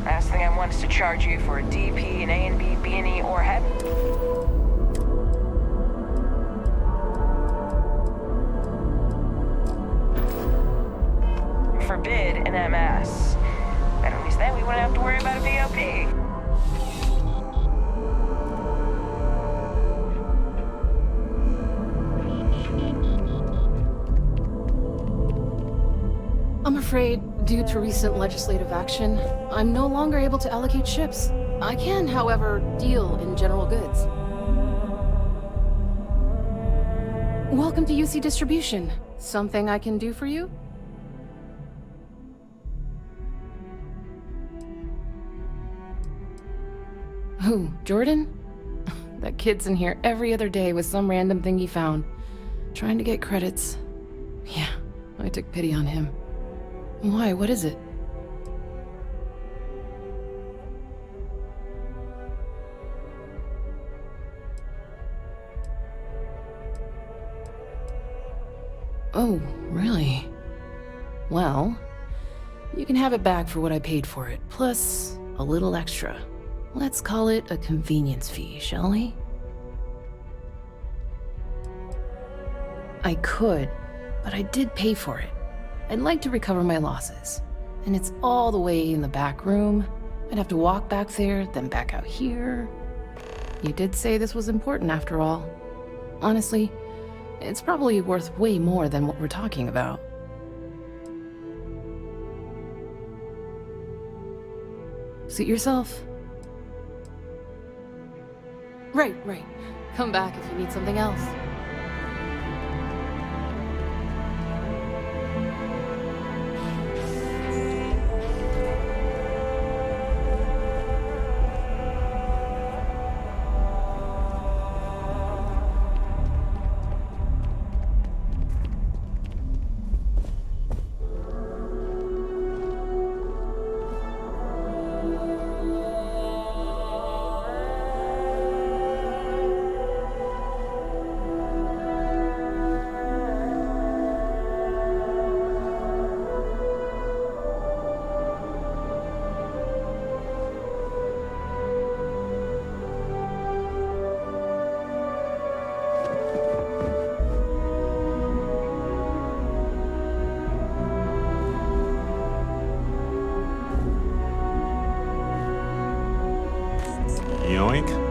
Last thing I want is to charge you for a DP, an A&B, B&E, or head. Forbid an MS. But at least then we wouldn't have to worry about a VOP. I'm afraid, due to recent legislative action, I'm no longer able to allocate ships. I can, however, deal in general goods. Welcome to UC Distribution. Something I can do for you? Who, Jordan? That kid's in here every other day with some random thing he found. Trying to get credits. Yeah, I took pity on him. Why? What is it? Oh, really? Well, you can have it back for what I paid for it, plus a little extra. Let's call it a convenience fee, shall we? I could, but I did pay for it. I'd like to recover my losses. And it's all the way in the back room. I'd have to walk back there, then back out here. You did say this was important after all. Honestly, it's probably worth way more than what we're talking about. Suit yourself. Right. Come back if you need something else. Yoink.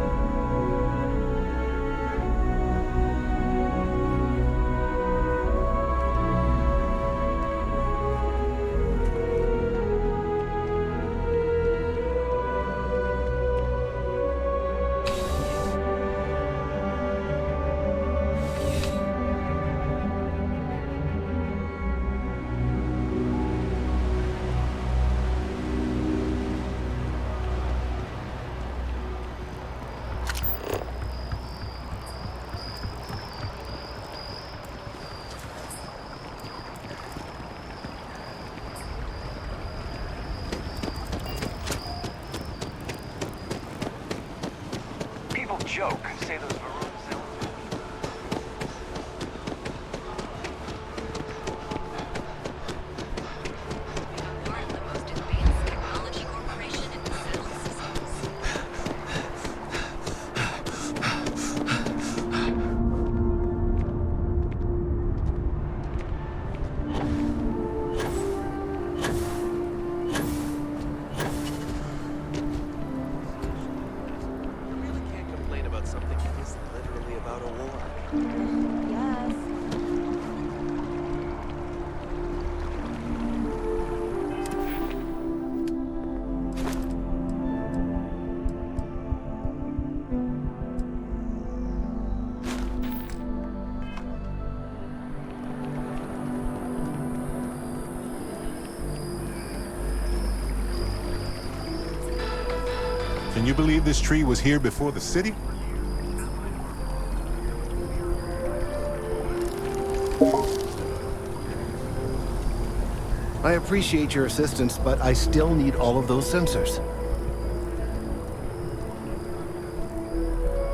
Joke, say those maroons. Can you believe this tree was here before the city? I appreciate your assistance, but I still need all of those sensors.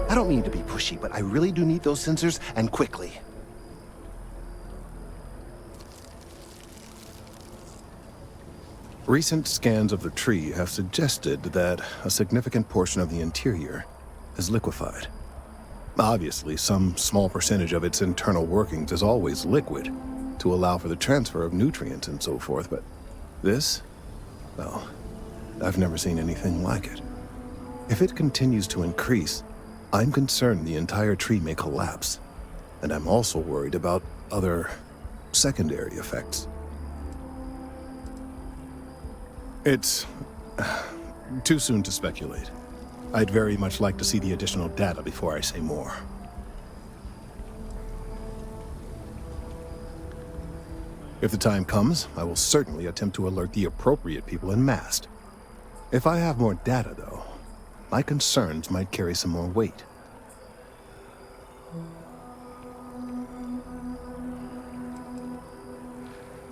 I don't mean to be pushy, but I really do need those sensors, and quickly. Recent scans of the tree have suggested that a significant portion of the interior is liquefied. Obviously, some small percentage of its internal workings is always liquid to allow for the transfer of nutrients and so forth, but this, well, I've never seen anything like it. If it continues to increase, I'm concerned the entire tree may collapse, and I'm also worried about other secondary effects. It's too soon to speculate. I'd very much like to see the additional data before I say more. If the time comes, I will certainly attempt to alert the appropriate people en masse. If I have more data, though, my concerns might carry some more weight.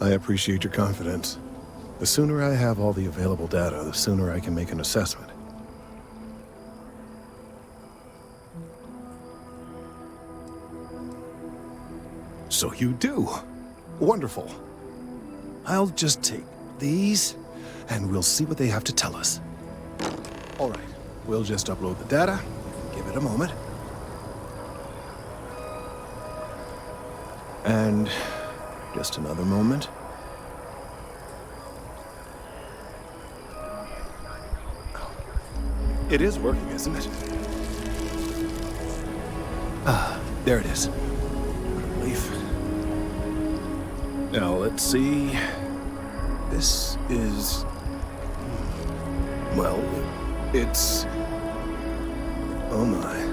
I appreciate your confidence. The sooner I have all the available data, the sooner I can make an assessment. So you do. Wonderful. I'll just take these, and we'll see what they have to tell us. All right, we'll just upload the data. Give it a moment. And just another moment. It is working, isn't it? Ah, there it is. Relief. Now, let's see. This is... well, it's... oh my.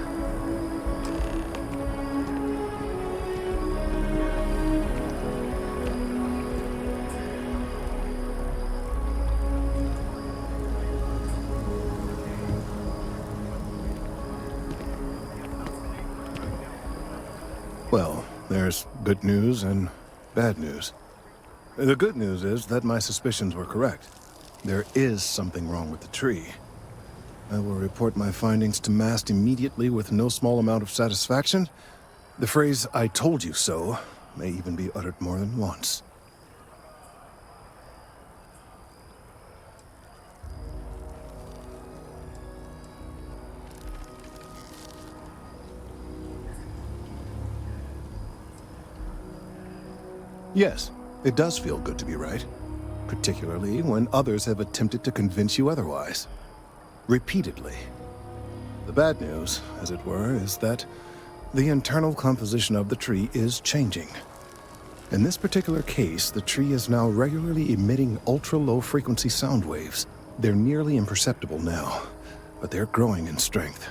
Well, there's good news and bad news. The good news is that my suspicions were correct. There is something wrong with the tree. I will report my findings to Mast immediately with no small amount of satisfaction. The phrase, "I told you so," may even be uttered more than once. Yes, it does feel good to be right, particularly when others have attempted to convince you otherwise. Repeatedly. The bad news, as it were, is that the internal composition of the tree is changing. In this particular case, the tree is now regularly emitting ultra-low frequency sound waves. They're nearly imperceptible now, but they're growing in strength.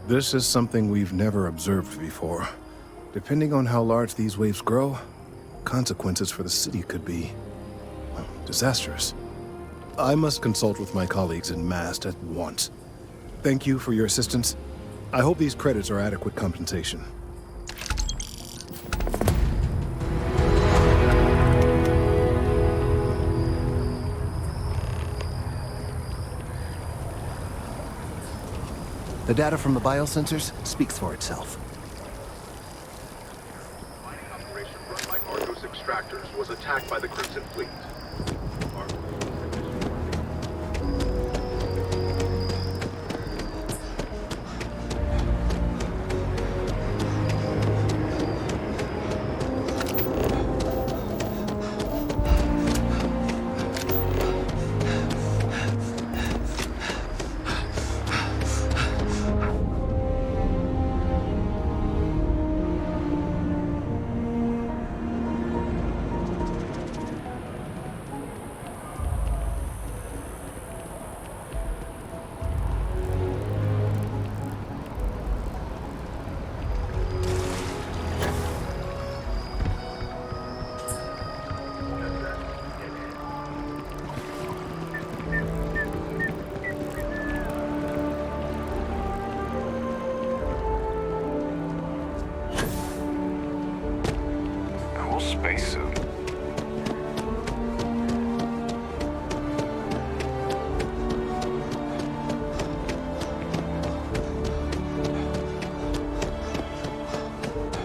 This is something we've never observed before. Depending on how large these waves grow, consequences for the city could be, well, disastrous. I must consult with my colleagues in Mast at once. Thank you for your assistance. I hope these credits are adequate compensation. The data from the biosensors speaks for itself. Operation run by Argos extractors was attacked by the Crimson Fleet. Spacesuit.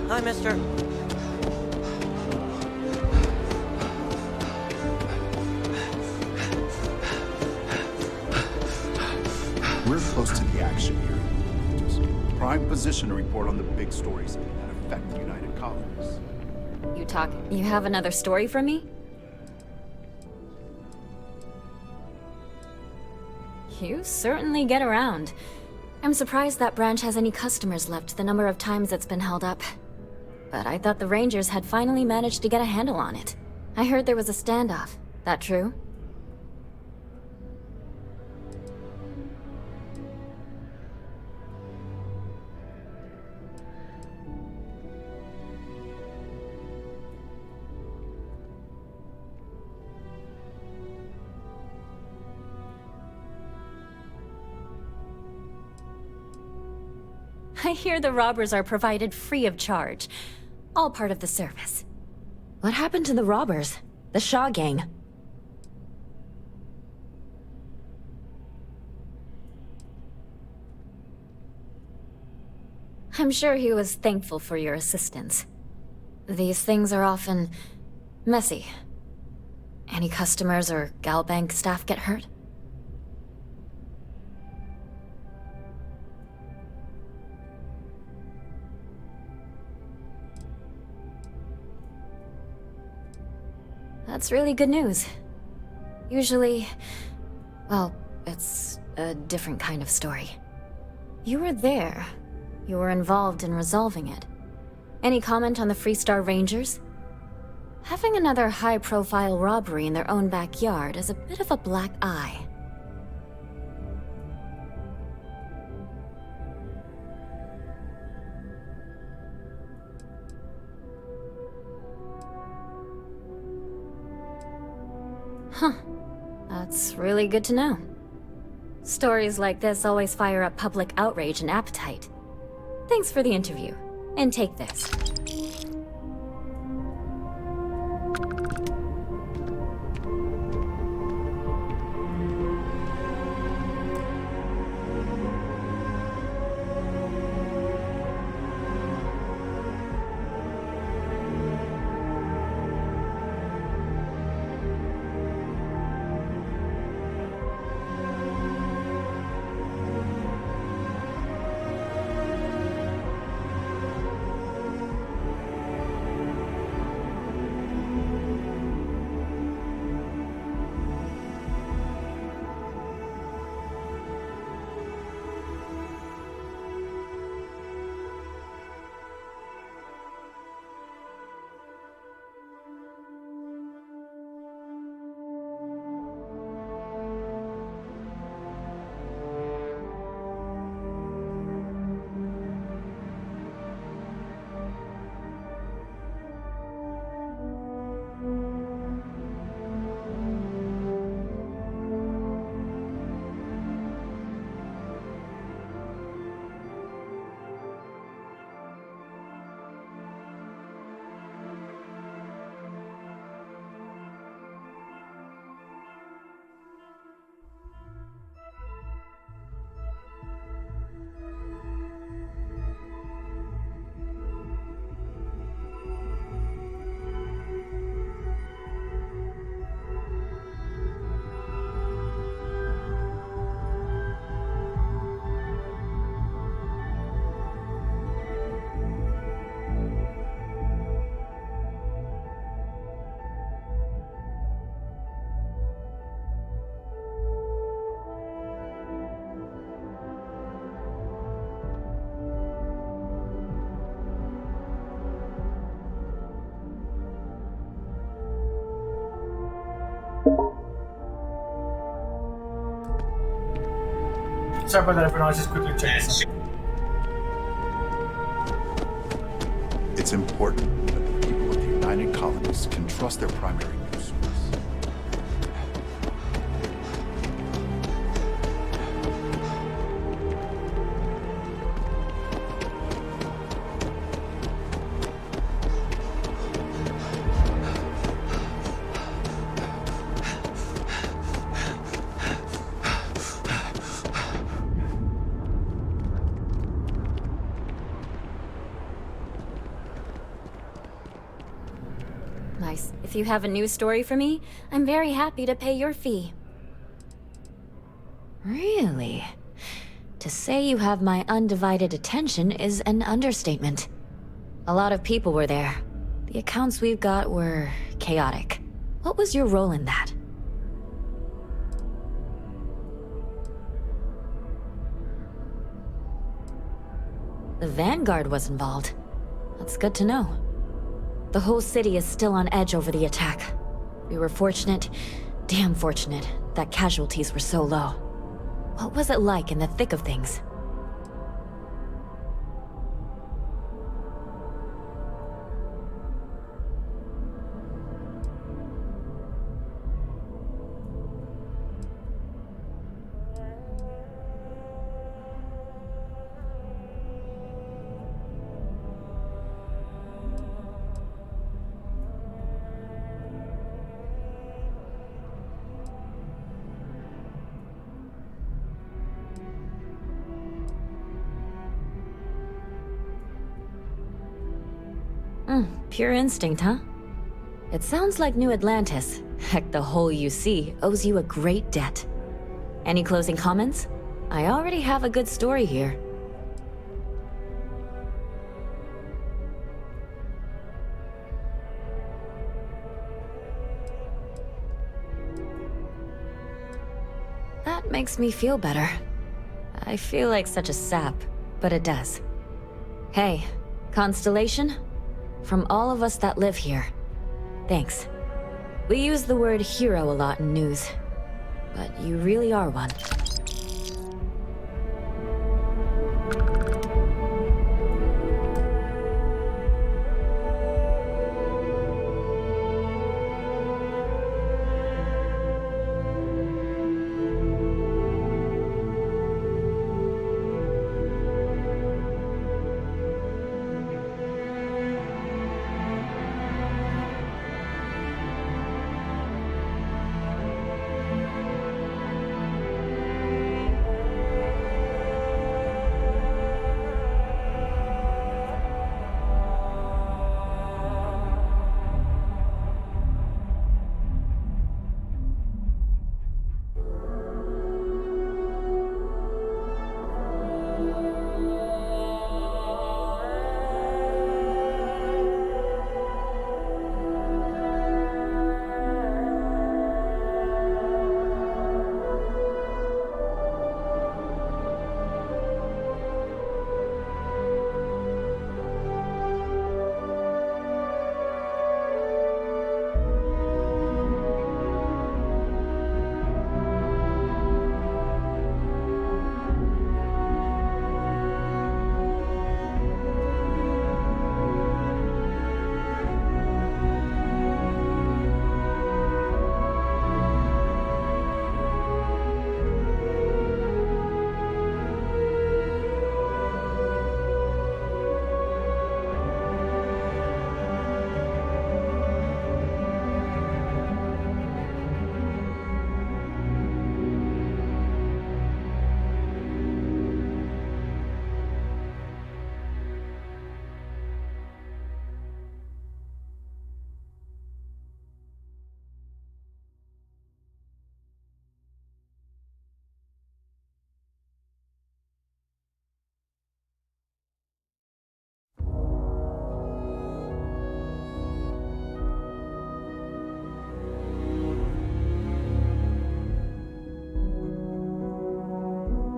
Hi, mister. prime position to report on the big stories that affect the United Colonies. You have another story for me? You certainly get around. I'm surprised that branch has any customers left, the number of times it's been held up. But I thought the Rangers had finally managed to get a handle on it. I heard there was a standoff. That true? I hear the robbers are provided free of charge. All part of the service. What happened to the robbers? The Shaw gang? I'm sure he was thankful for your assistance. These things are often messy. Any customers or Galbank staff get hurt? That's really good news. Usually, well, it's a different kind of story. You were there. You were involved in resolving it. Any comment on the Freestar Rangers? Having another high-profile robbery in their own backyard is a bit of a black eye. Huh. That's really good to know. Stories like this always fire up public outrage and appetite. Thanks for the interview. And take this. Sorry about that, everyone. I was just quickly checking something. It's important that the people of the United Colonies can trust their primary news source. Nice. If you have a news story for me, I'm very happy to pay your fee. Really? To say you have my undivided attention is an understatement. A lot of people were there. The accounts we've got were chaotic. What was your role in that? The Vanguard was involved. That's good to know. The whole city is still on edge over the attack. We were fortunate, damn fortunate, that casualties were so low. What was it like in the thick of things? Pure instinct, huh? It sounds like New Atlantis, heck, the whole UC, owes you a great debt. Any closing comments? I already have a good story here. That makes me feel better. I feel like such a sap, but it does. Hey, Constellation? From all of us that live here, thanks. We use the word hero a lot in news, but you really are one.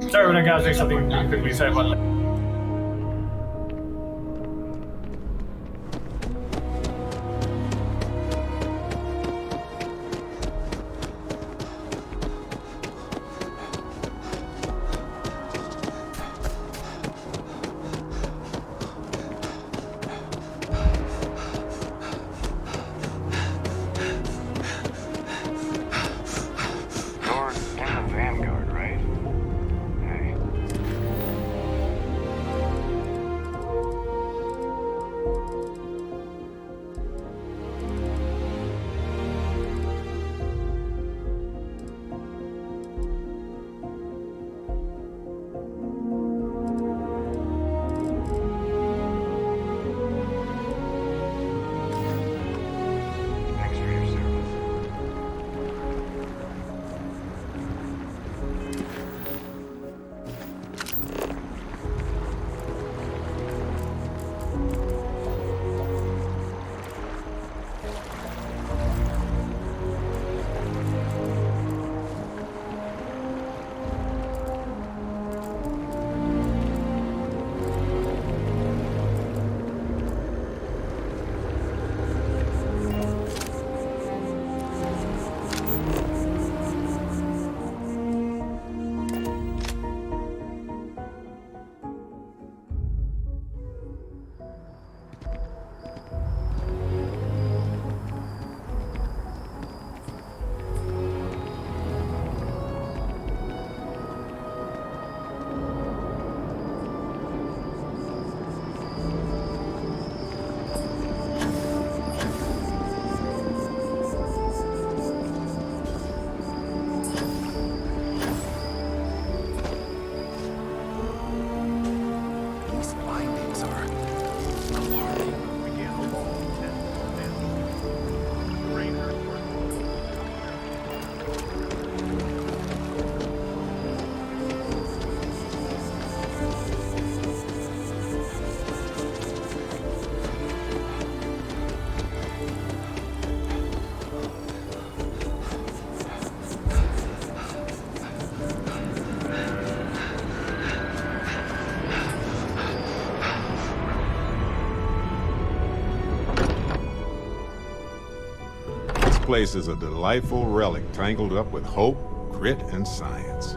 Sorry when I gotta say something really quickly. Sorry about that. You're in the Vanguard, right? Hey. place is a delightful relic tangled up with hope, grit, and science.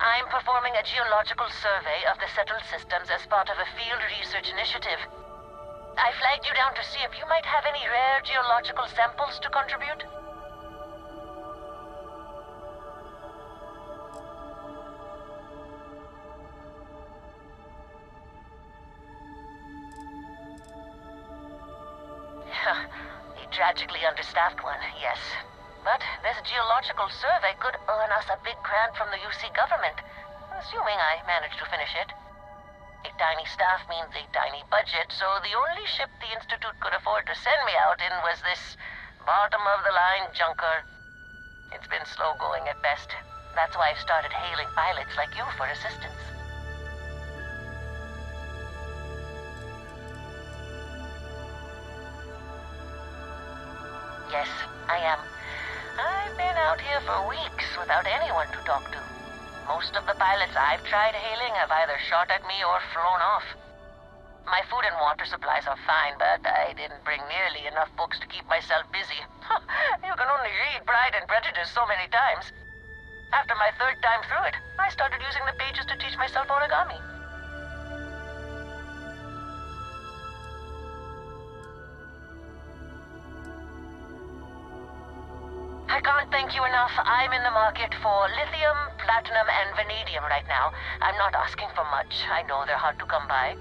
I'm performing a geological survey of the settled systems as part of a field research initiative. I flagged you down to see if you might have any rare geological samples to contribute. A tragically understaffed one, yes. But this geological survey could earn us a big grant from the UC government, assuming I manage to finish it. A tiny staff means a tiny budget, so the only ship the Institute could afford to send me out in was this bottom-of-the-line junker. It's been slow going at best. That's why I've started hailing pilots like you for assistance. Yes, I am. I've been out here for weeks without anyone to talk to. Most of the pilots I've tried hailing have either shot at me or flown off. My food and water supplies are fine, but I didn't bring nearly enough books to keep myself busy. You can only read Pride and Prejudice so many times. After my third time through it, I started using the pages to teach myself origami. I can't thank you enough. I'm in the market for lithium, platinum, and vanadium right now. I'm not asking for much. I know they're hard to come by.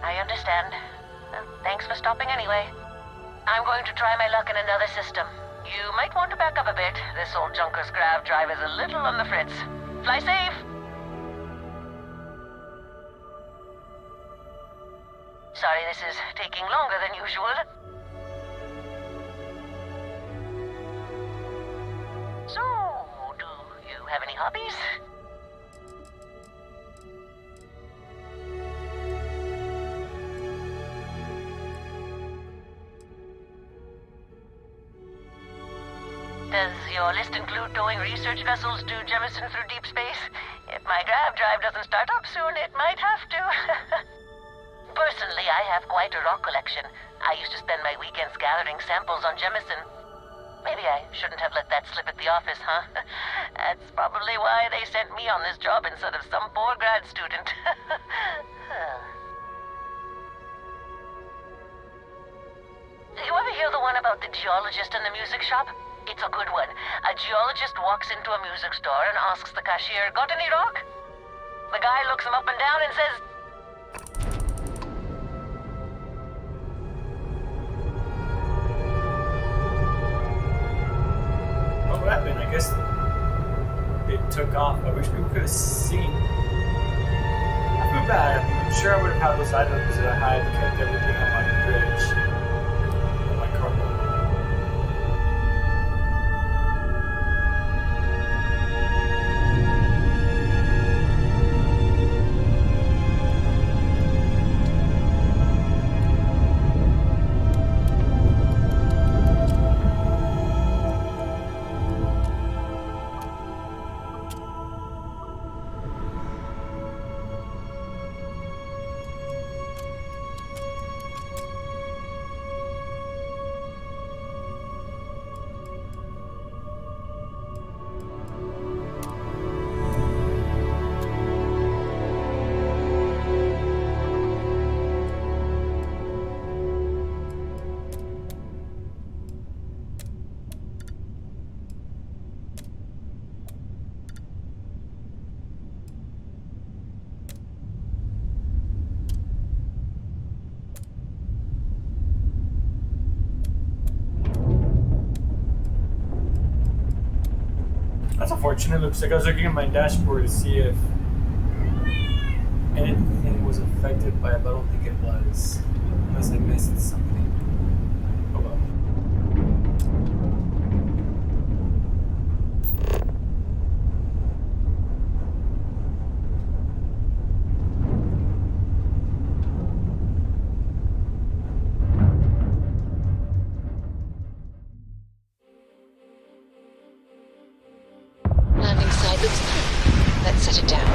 I understand. Well, thanks for stopping anyway. I'm going to try my luck in another system. You might want to back up a bit. This old junker's grav drive is a little on the fritz. Fly safe! Sorry this is taking longer than usual. So, do you have any hobbies? Does your list include towing research vessels to Jemison through deep space? If my grav drive doesn't start up soon, it might have to. Personally, I have quite a rock collection. I used to spend my weekends gathering samples on Jemison. Maybe I shouldn't have let that slip at the office, huh? That's probably why they sent me on this job instead of some poor grad student. You ever hear the one about the geologist in the music shop? It's a good one. A geologist walks into a music store and asks the cashier, "Got any rock?" The guy looks him up and down and says, What happened? I guess it took off. I wish we could have seen. I feel bad. I'm sure I would have had those items if I had kept everything on my bridge. On my cargo. That's unfortunate. Looks like I was looking at my dashboard to see if anything was affected by it, but I don't think it was. Unless I missed something. Oh well. "Landing side looks good. Let's set it down."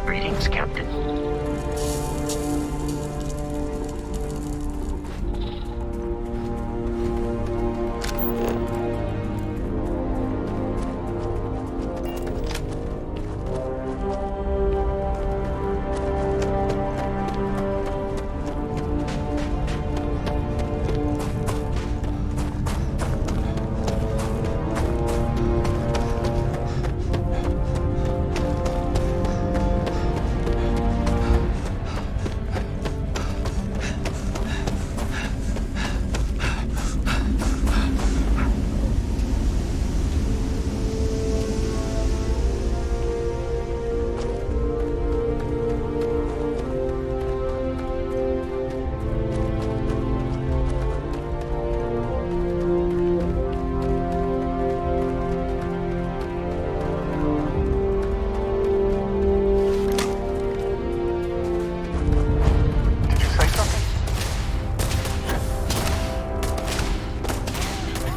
Greetings, Captain.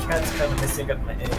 Cat's kind of messing up my egg.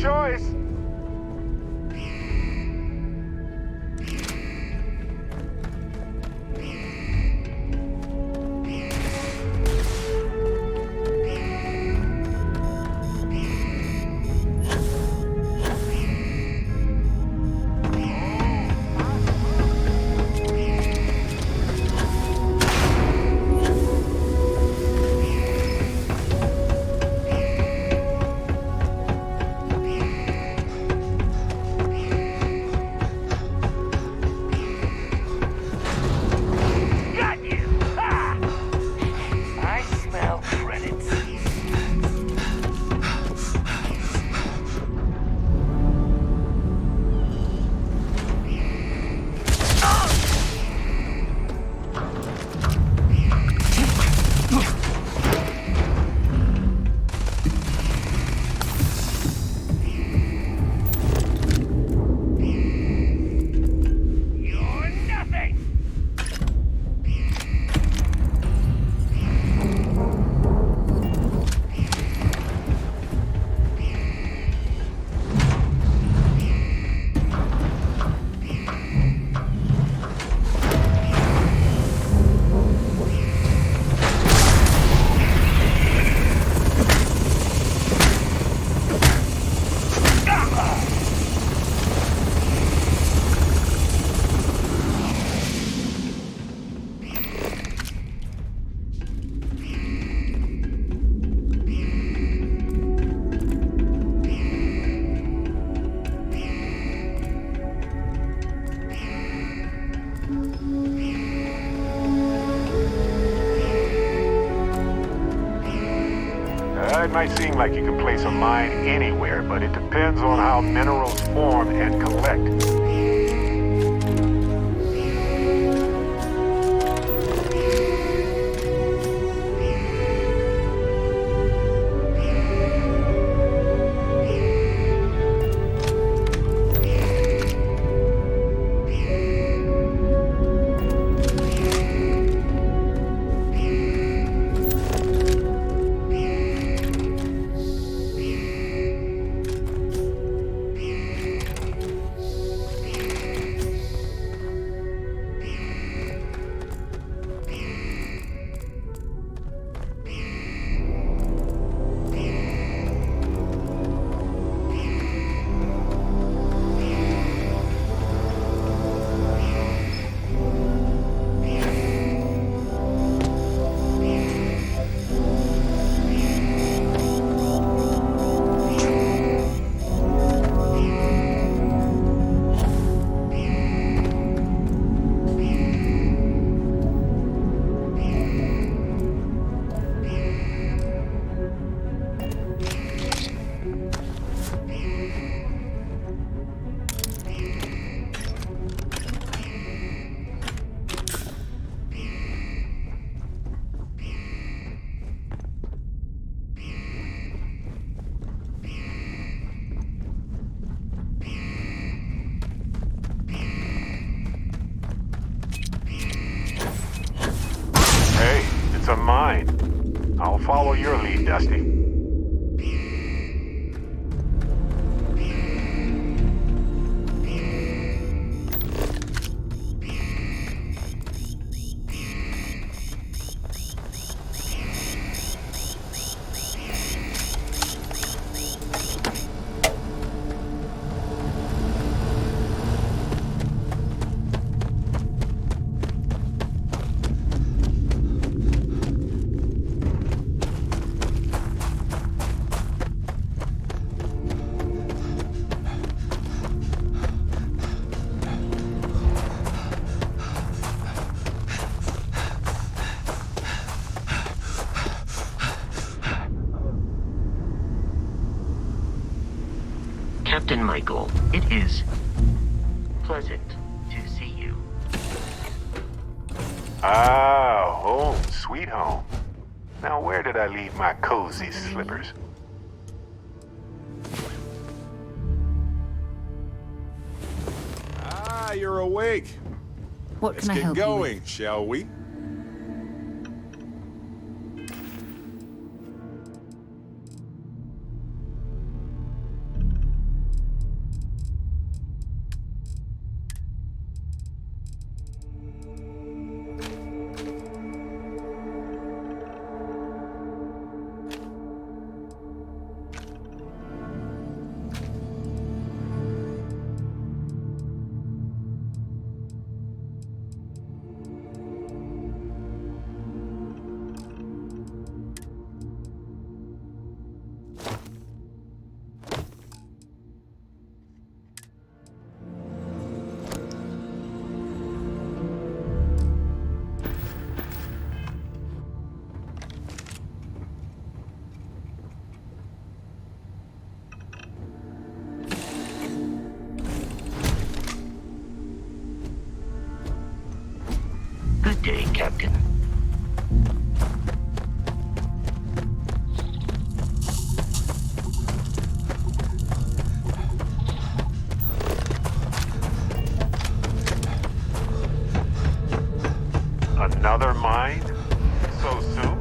choice. It might seem like you can place a mine anywhere, but it depends on how minerals form and collect. It's a mine. I'll follow your lead, Dusty. Captain Michael, it is pleasant to see you. Ah, home, sweet home. Now where did I leave my cozy slippers? Ah, you're awake. What Let's can I get help you with? going, shall we? day, Captain. Another mine? So soon?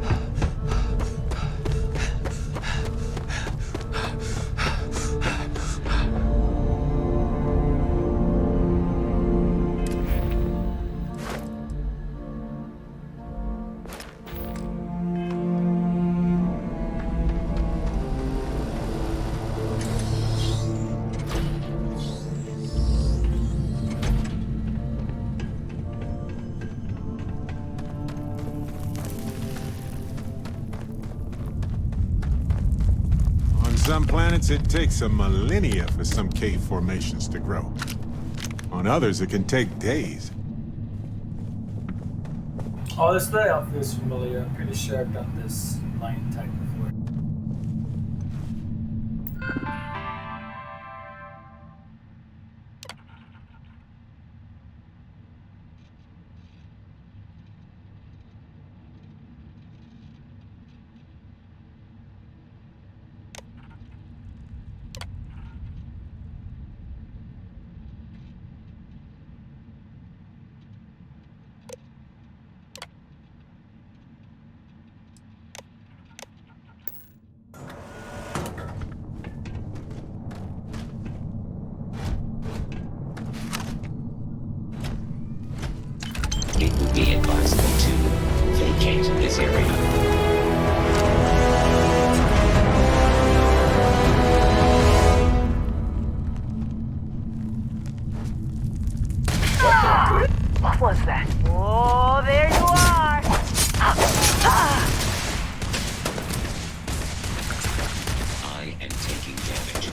On some planets, it takes a millennia for some cave formations to grow. On others, it can take days. Oh, this layout feels familiar. I'm pretty sure I've done this line type before. It would be advisable to vacate this area. What was that? Oh, there you are! I am taking damage.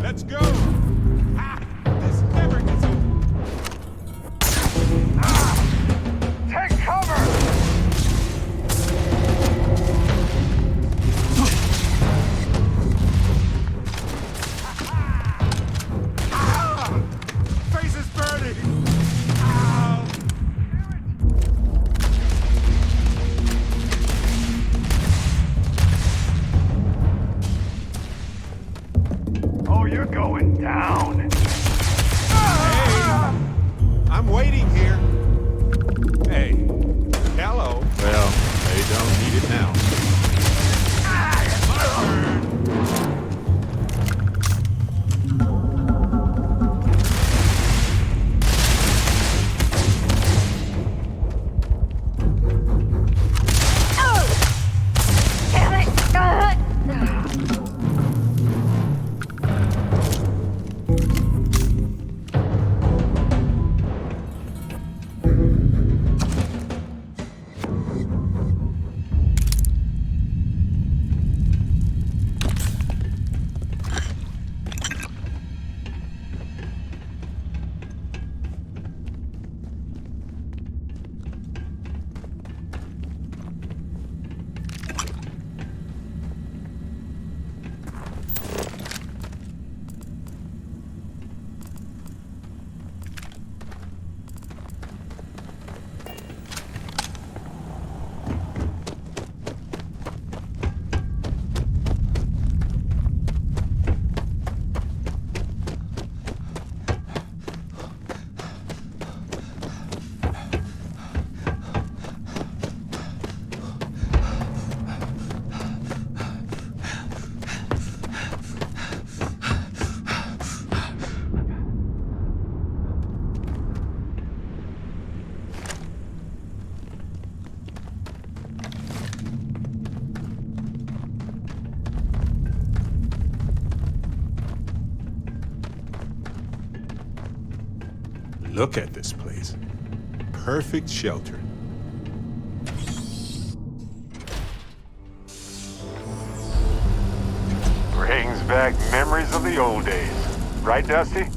Let's go! Ah, this never gets old. Take cover! Face is burning! Ow! Oh, you're going down. Hey! I'm waiting here. Hey. Hello. Well, they don't need it now. Damn it! Look at this place. Perfect shelter. Brings back memories of the old days. Right, Dusty?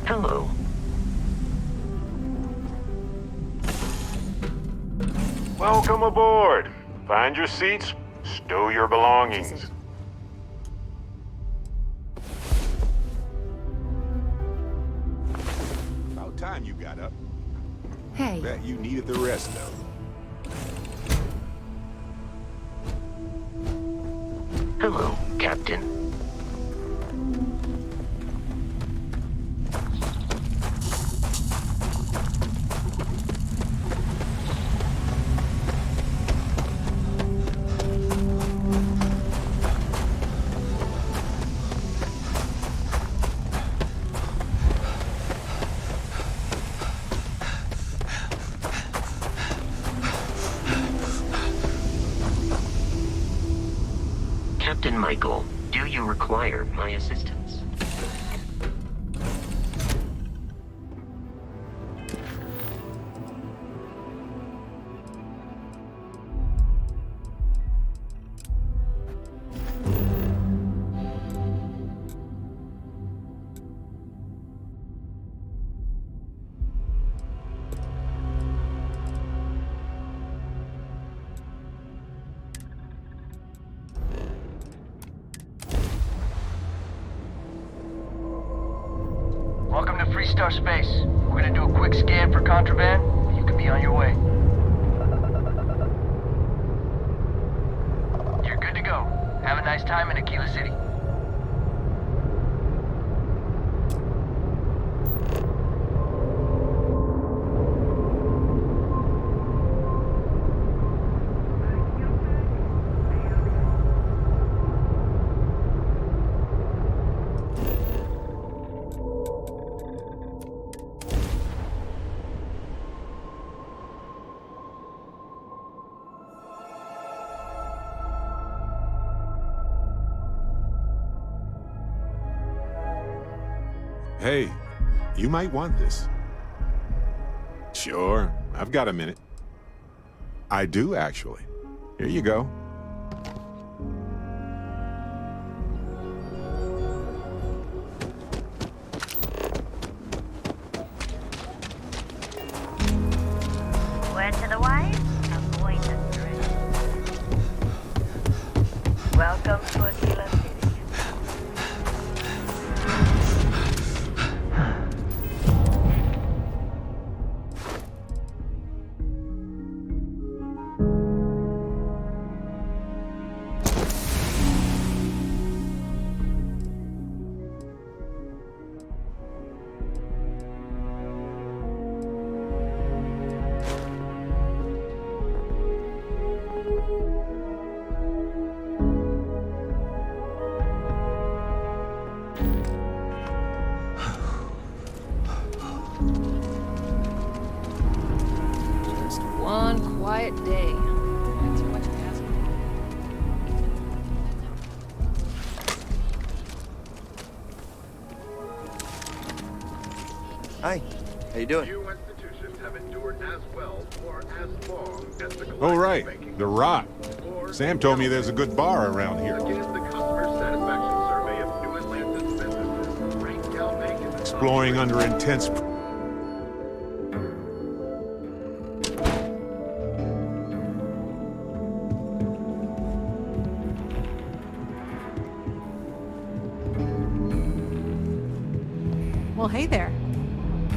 Hello. Welcome aboard. Find your seats, stow your belongings. About time you got up. Hey. Bet you needed the rest, though. Hello, Captain. Captain Michael, do you require my assistance? Welcome to Freestar Space. We're gonna do a quick scan for contraband. You can be on your way. You're good to go. Have a nice time in Aquila City. Hey, you might want this. Sure, I've got a minute. I do, actually. Here you go. Word to the wise, avoid the threat. Welcome to Aquila City. Just one quiet day. Not too much to ask for. Hi, how you doing? Few institutions have endured as well or as long as the Oh, right. banking The Rock. Sam told me there's a good bar around here. Again, the customer satisfaction survey of New Atlantis businesses ranked Cal Bank in the Exploring under intense... Well, hey there.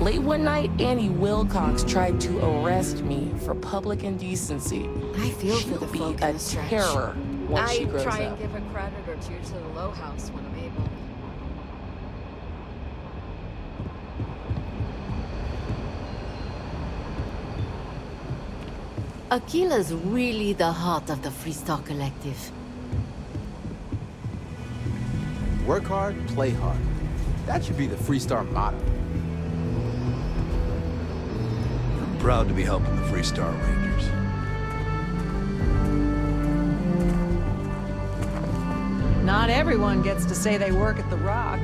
Late one night, Annie Wilcox tried to arrest me for public indecency. I feel She'll for the be folk a in the stretch. terror once she grows try up. and give a credit or two to the Low House when I'm able. Aquila's really the heart of the Freestar Collective. Work hard, play hard. That should be the Freestar motto. I'm proud to be helping the Freestar Rangers. Not everyone gets to say they work at the Rock.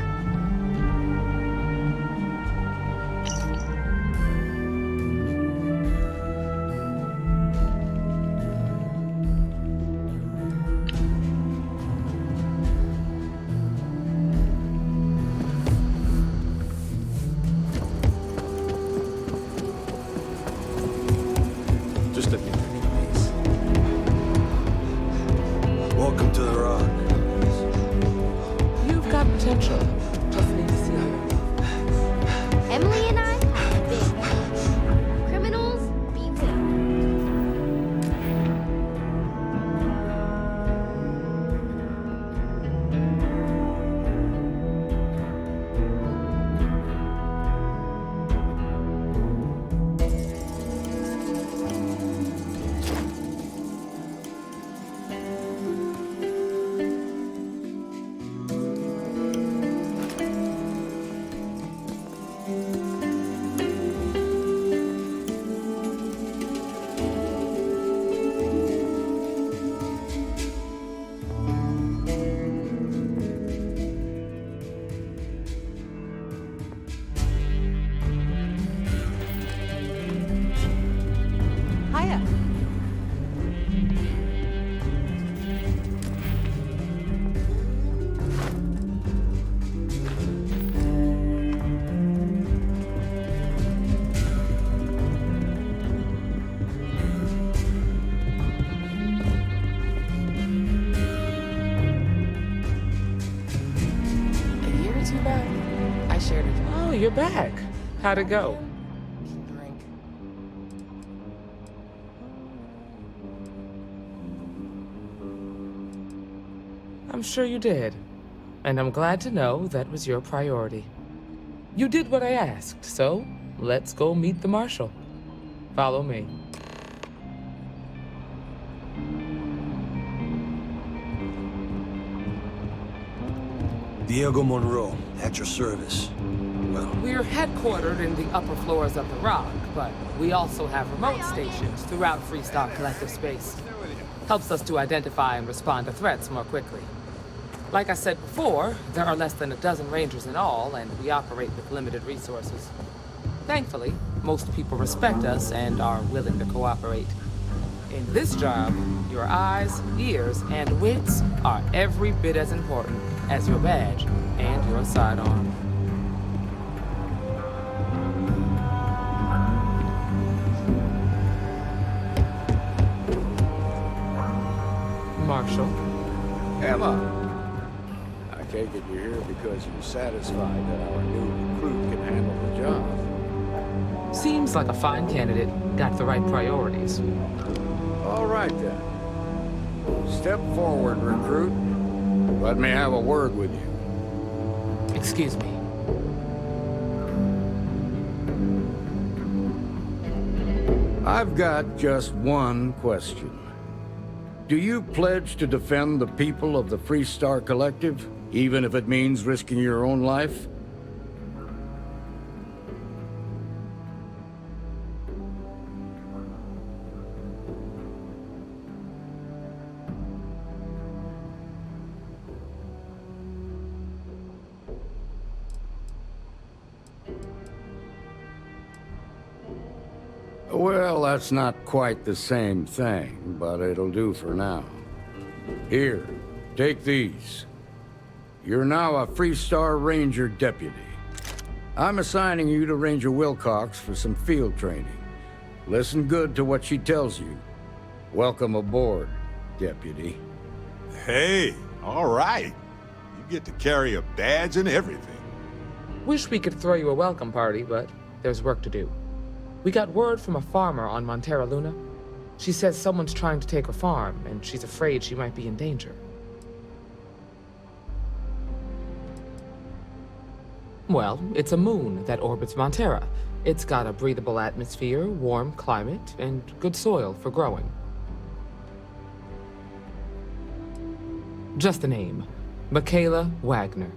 Just a minute, please. Welcome to the Rock. You've got potential. Just need to see it. Emily and I have big criminals beware. Hiya. A year or two back, I shared it. Oh, you're back. How'd it go? Drink. I'm sure you did. And I'm glad to know that was your priority. You did what I asked, so let's go meet the Marshal. Follow me. Diego Monroe, at your service. Well, We're headquartered in the upper floors of the Rock, but we also have remote stations throughout Freestar Collective space. Helps us to identify and respond to threats more quickly. Like I said before, there are less than a dozen Rangers in all, and we operate with limited resources. Thankfully, most people respect us and are willing to cooperate. In this job, your eyes, ears, and wits are every bit as important as your badge and your sidearm. Marshal. Emma! I take it you're here because you're satisfied that our new recruit can handle the job. Seems like a fine candidate. Got the right priorities. All right, then. Step forward, recruit. Let me have a word with you. Excuse me. I've got just one question. Do you pledge to defend the people of the Freestar Collective, even if it means risking your own life? Well, that's not quite the same thing, but it'll do for now. Here, take these. You're now a Freestar Ranger deputy. I'm assigning you to Ranger Wilcox for some field training. Listen good to what she tells you. Welcome aboard, deputy. Hey, all right. You get to carry a badge and everything. Wish we could throw you a welcome party, but there's work to do. We got word from a farmer on Montera Luna. She says someone's trying to take her farm, and she's afraid she might be in danger. Well, it's a moon that orbits Montera. It's got a breathable atmosphere, warm climate, and good soil for growing. Just a name. Michaela Wagner.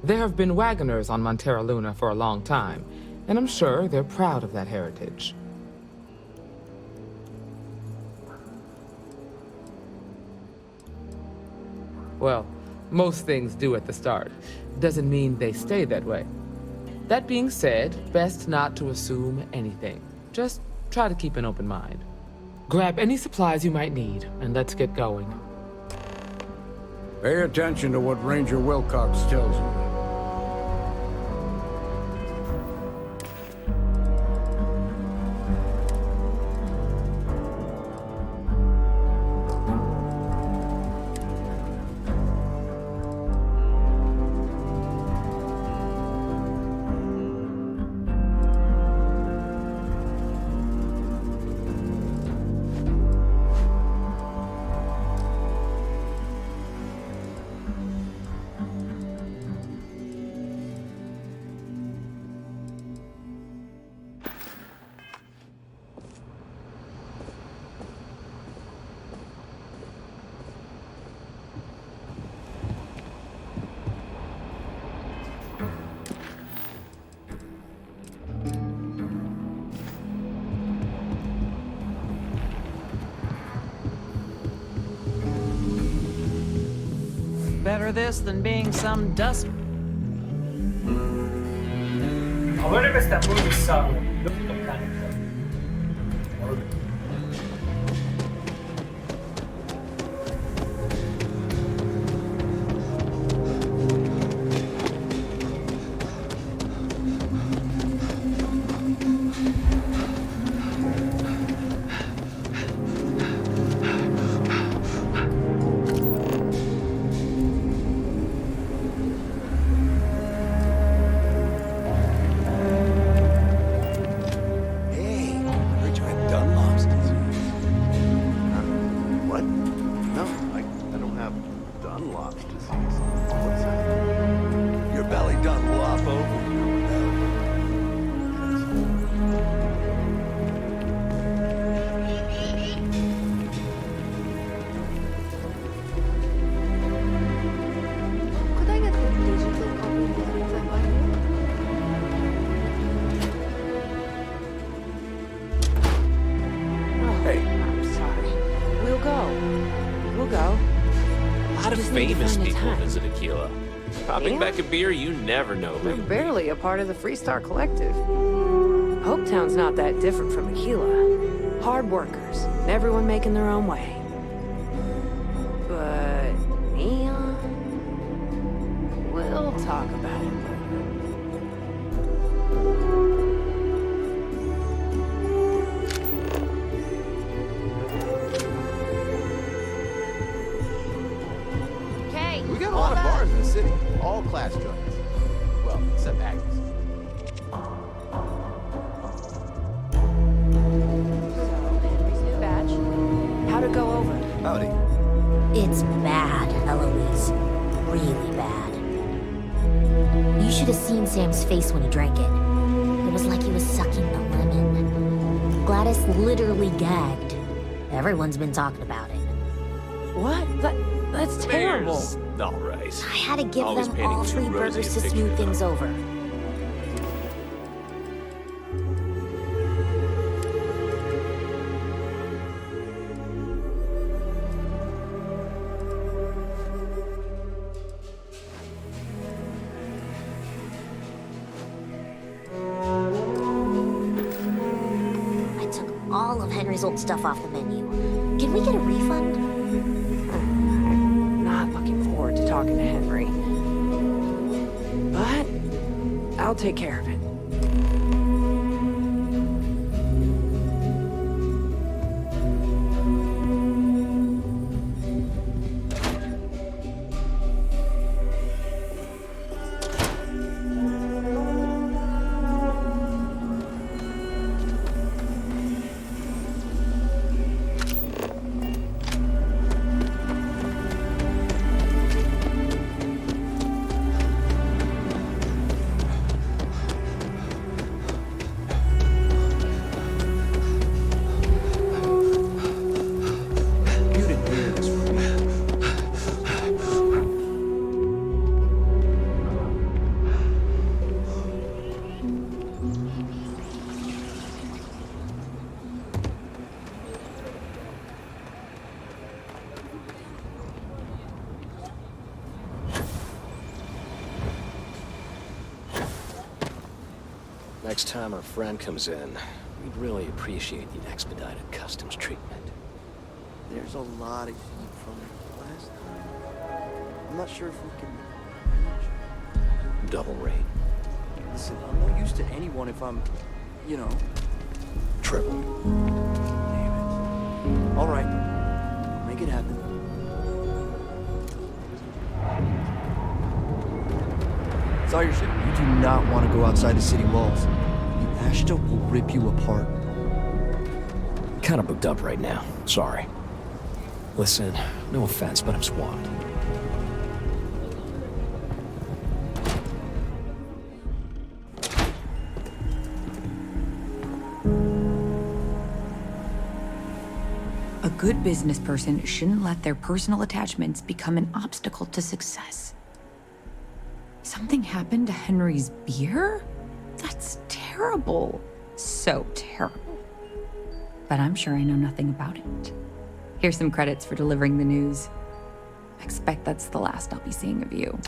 There have been Wagoners on Montera Luna for a long time, and I'm sure they're proud of that heritage. Well, most things do at the start. Doesn't mean they stay that way. That being said, best not to assume anything. Just try to keep an open mind. Grab any supplies you might need, and let's get going. Pay attention to what Ranger Wilcox tells you. Better this than being some dust. I wonder if it's that movie song. Famous people visit Aquila. Popping back a beer, you never know. We're barely a part of the Freestar Collective. Hopetown's not that different from Aquila. Hard workers, and everyone making their own way. But Neon? We'll talk about it later. We got a lot of bars in the city, all class joints. Well, except Agnes. Henry's new badge. How'd it go over? Howdy. It's bad, Eloise. Really bad. You should have seen Sam's face when he drank it. It was like he was sucking a lemon. Gladys literally gagged. Everyone's been talking about it. What? That's terrible. All right. I had to give Always them painting all too 3 rosy burgers a to picture, smooth things over. I took all of Henry's old stuff off the menu. Can we get a refund? I'm not looking forward to talking to Henry. But I'll take care of it. Next time our friend comes in, we'd really appreciate the expedited customs treatment. There's a lot of heat from last time. I'm not sure if we can... Double rate. Listen, I'm not used to anyone if I'm, you know... Triple. Damn it. All right. I'll make it happen. Sawyer, you do not want to go outside the city walls. The Ashta will rip you apart. Kind of booked up right now. Sorry. Listen, no offense, but I'm swamped. A good business person shouldn't let their personal attachments become an obstacle to success. Something happened to Henry's beer? That's terrible. So terrible. But I'm sure I know nothing about it. Here's some credits for delivering the news. I expect that's the last I'll be seeing of you.